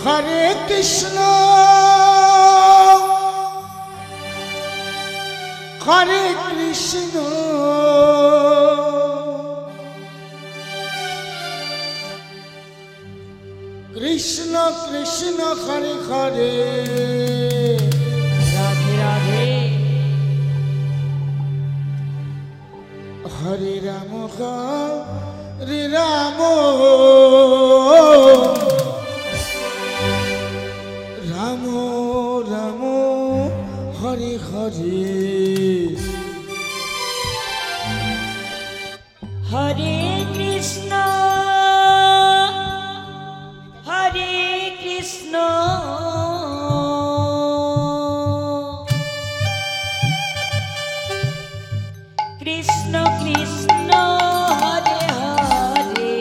Hare Krishna Hare Krishna Krishna Krishna Hare Hare Radhe Radhe Hare Ram Hare Ram Ram Ram Hare Hare Hare Krishna Hare Krishna Krishna Krishna Hare Hare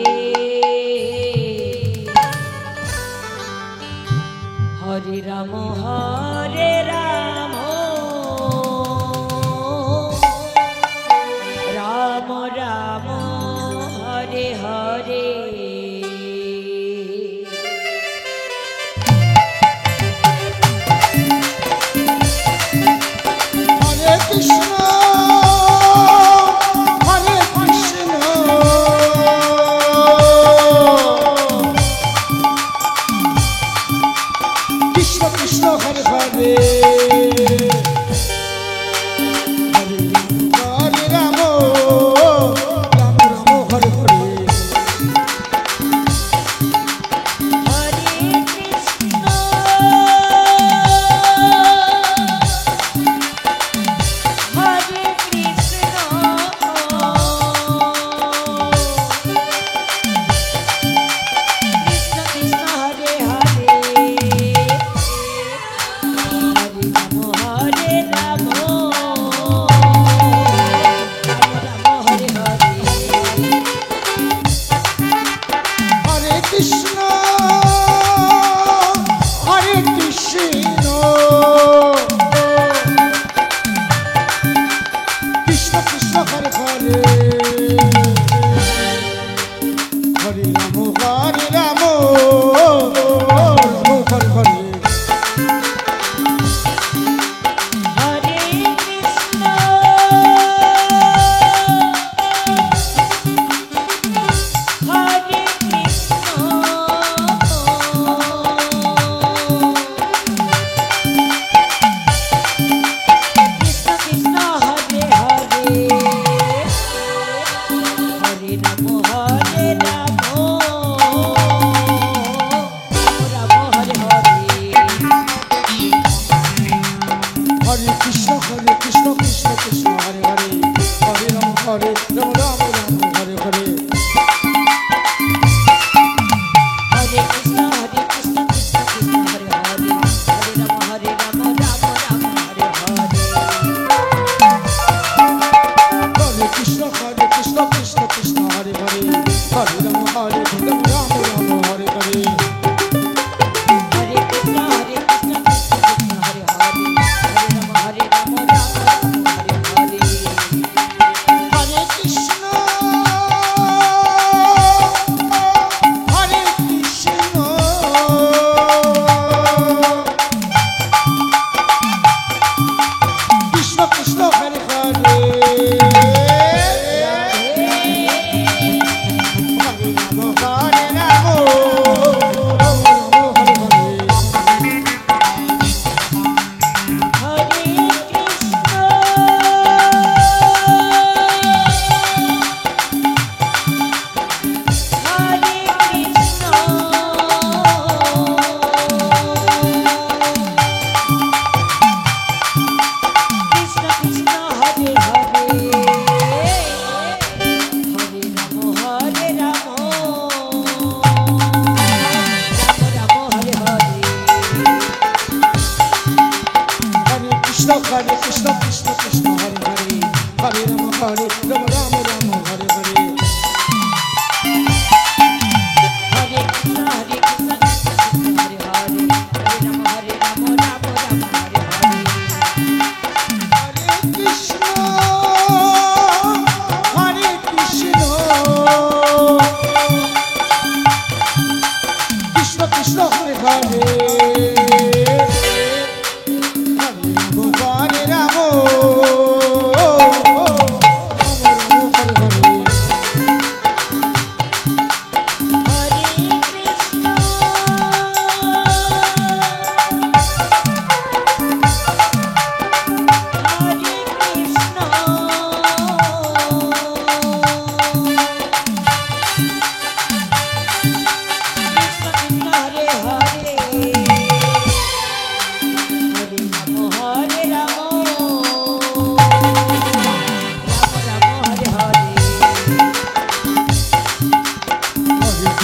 Hare Ram Ram Ram Hare Hare Hare Krishna Hare Krishna Krishna Krishna Hare Hare Hare Ram Ram Ram Hare Hare Hare Krishna Hare Krishna Krishna Krishna Hare Hare Hare Ram Hare Hare Hare Krishna Hare Krishna Krishna Krishna Hare Hare Hare Ram Ram Hare Hare Hare Krishna Hare Krishna Krishna Krishna Hare Hare Hare Ram Ram Hare Hare Hare Krishna Krishna Krishna Hare Hare Hare Ram Ram Ram Hare Hare Hare Krishna Krishna Krishna Hare Hare Hare Ram Ram Ram Hare Hare Hare Krishna Krishna Krishna Hare Hare Hare Ram Ram Ram Hare Hare Hare Krishna Krishna Hare Hare Hare Ram Ram Hare Hare Hare Krishna Hare Krishna Krishna Krishna Hare Hare Hare Ram Hare Ram Ram Ram Hare Hare Hare Krishna Hare Krishna Krishna Krishna Hare Hare Hare Ram Ram Hare Hare Hare Krishna Krishna Krishna Hare Hare Hare Ram Ram Ram Hare Hare Hare Krishna Krishna Hare Hare Hare Ram Ram Hare Hare Hare Krishna Hare Krishna Krishna Krishna Hare Hare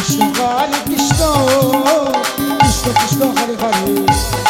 Krishna Hare Krishna Krishna Krishna Hare Hare